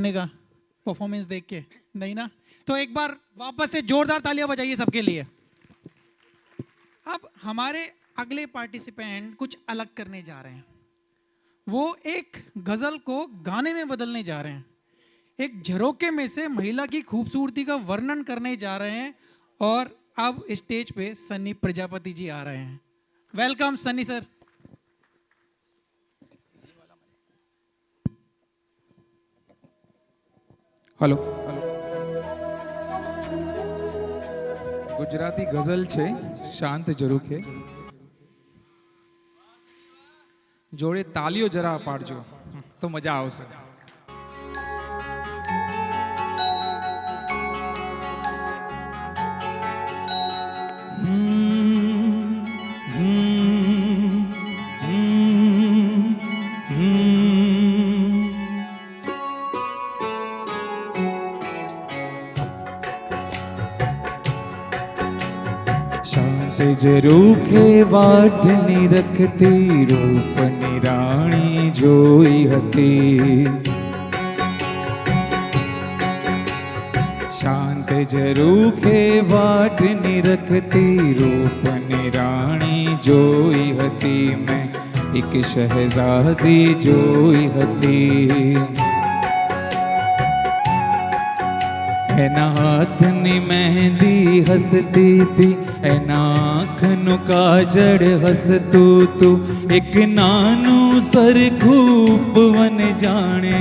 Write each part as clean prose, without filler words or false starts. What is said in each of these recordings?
का परफॉर्मेंस देख के नहीं ना, तो एक बार वापस से जोरदार तालियां बजाइए सबके लिए। अब हमारे अगले पार्टिसिपेंट कुछ अलग करने जा रहे हैं। वो एक गजल को गाने में बदलने जा रहे हैं, एक झरोके में से महिला की खूबसूरती का वर्णन करने जा रहे हैं। और अब स्टेज पे सन्नी प्रजापति जी आ रहे हैं। Welcome Sunny sir. Hello Gujarati गजल છે શાંત ઝરૂખે જોડે તાલીઓ જરા પાડજો તો મજા આવશે। ઝરૂખે વાટની રખતી રૂપની રાણી જોઈ હતી। શાંત ઝરૂખે વાટની રખતી રૂપની રાણી જોઈ હતી। મેં એક શહેઝાદી જોઈ હતી। એના હાથની મહેંદી હસતી હતી, એના આંખનું કાજળ હસતું તું। એક નાનું સરખું ઉપવન જાણે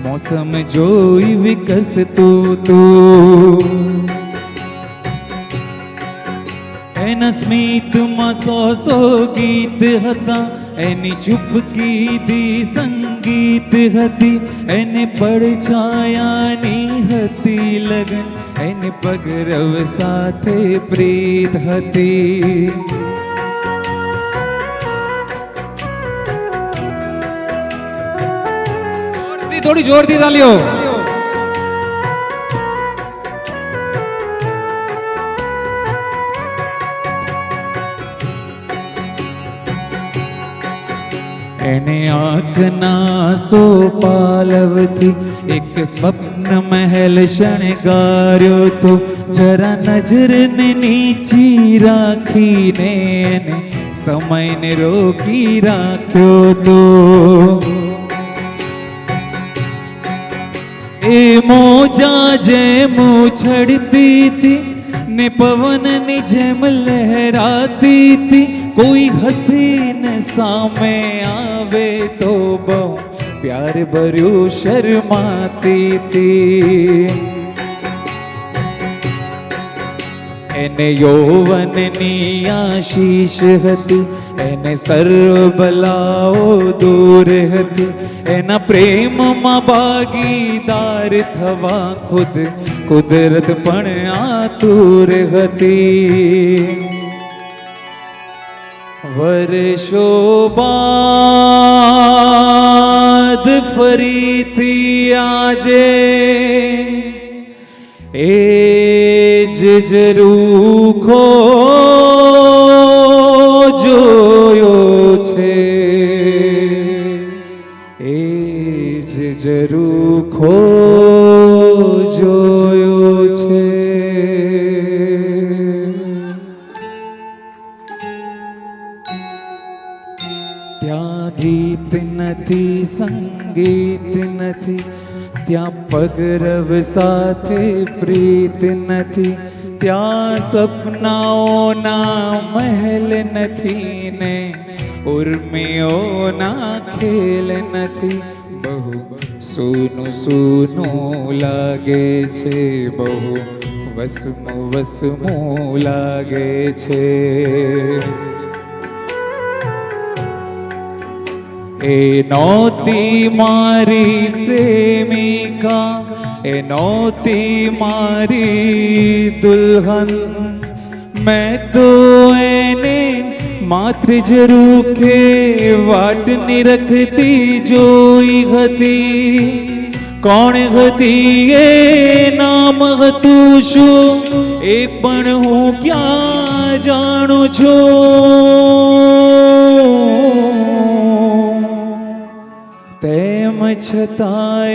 મોસમ જોઈ વિકસતું તું। એના સ્મિતમાં સો ગીત હતા, એની ચૂપકી દી સંગીત હતી। એને પડછાયાની હતી લગન, એને પગરવ સાથે પ્રીત હતી। થોડી જોરથી તાલીઓ। એને આંખના સોપાલવથી એક સ્વપ્ન મહેલ શણગાર્યો તો। જરા નજરને નીચી રાખીને એને સમયને રોકી રાખ્યો તો। એ મોજા જેમ ઉછળતી હતી ને પવનની જેમ લહેરાતી હતી। કોઈ હસીન સામે આવે તો બહુ પ્યાર ભર્યું શરમાતી હતી। એને યૌવનની આશીષ હતી, એને સર્વ બલાઓ દૂર હતી। એના પ્રેમમાં ભાગીદાર થવા ખુદ કુદરત પણ આતુર હતી। વર્ષો બાદ ફરીથી આજે એ જ ઝરૂખો જોયો છે। એ જ ઝરૂખો જોયો છે। ત્યાં ગીત નથી, સંગીત નથી, ત્યાં પગરવ સાથે પ્રીત નથી। ત્યાં સપનાઓના મહેલ નથી ને ઉર્મિઓના ખેલ નથી। બહુ સૂનું સૂનું લાગે છે, બહુ વસમું વસમું લાગે છે। એ નહોતી મારી પ્રેમિકા, એ નહોતી મારી દુલ્હન। मैं तो એને માત્ર ઝરૂખે વાટની રખતી જોઈ હતી। કોણ હતી એ નામ હતું શું એ પણ હું ક્યાં જાણું છું। તેમ છતાંય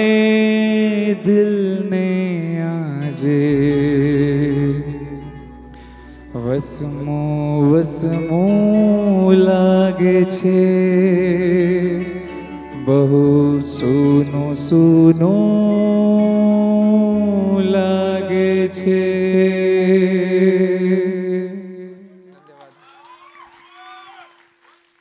દિલને આજે વસમું વસમું લાગે છે, બહુ સૂનું સૂનું લાગે છે.